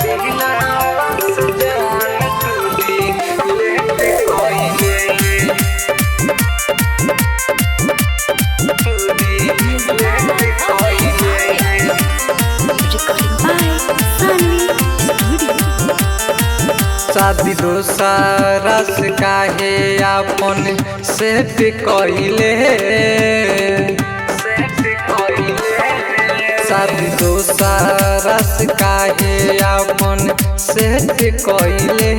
दिला सजान तूरी लेट कोइले तूरी लेट कोइले। शादी दोसारा से काहे आपन सेट कइले शादी दोसारा से काहे आपन सेट कइले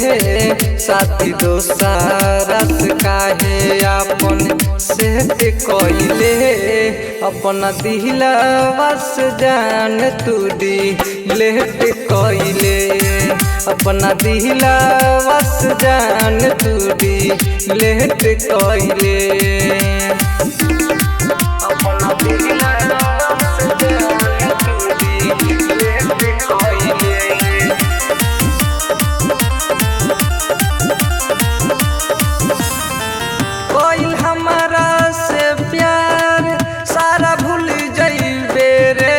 शादी दोसारा से काहे आपन सेट कइले अपना दिलवा से जान तू लेट कइले अपना दिलवा से जान तू लेट कइले अपना दिलवा से जान तू लेट कइले। कोई हमारा से प्यार सारा भूल जाइबे रे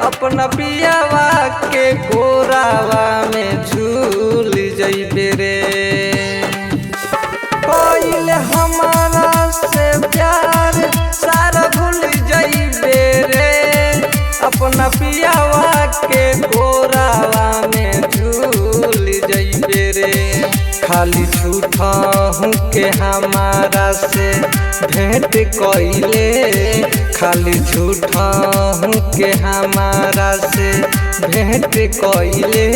अपना पियावा के गोरावा में झूल जाइबे रे कोई हमारा से प्यार सारा भूल जाइबे रे अपना पियावा के गोरावा में झूल जाइबे रे खाली झूठा हूँ के हमारा से भेंट कइले खाली झूठा हूँ के हमारा से भेंट कइले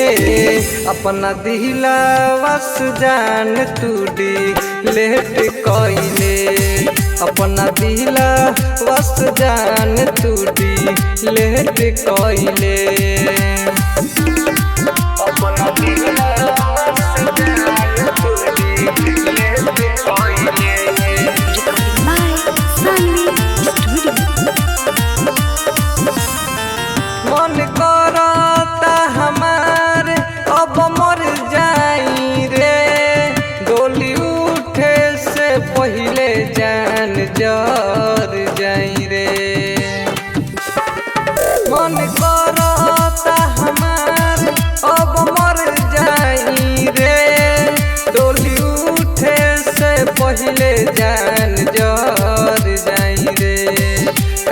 अपना दिलवा से जान तू लेट कइले अपना दिलवा से जान तू लेट कइले अपना दिलवा से जान तू लेट कइले। मन करता हमार अब मर जाई रे डोली उठे से पहले जान जर जाई रे मन करता हमार अब मर जाई रे डोली उठे से पहले जान जर जाई रे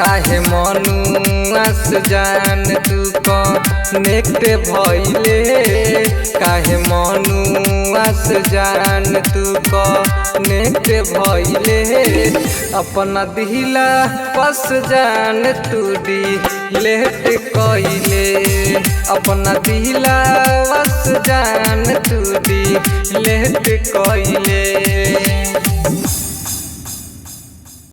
काहे मनुआस जान तू कनेक्ट भइले काहे मनुआस जान तू कनेक्ट भइले अपना दिलवा से जान तू लेट कइले अपना दिलवा से जान तू लेट कइले।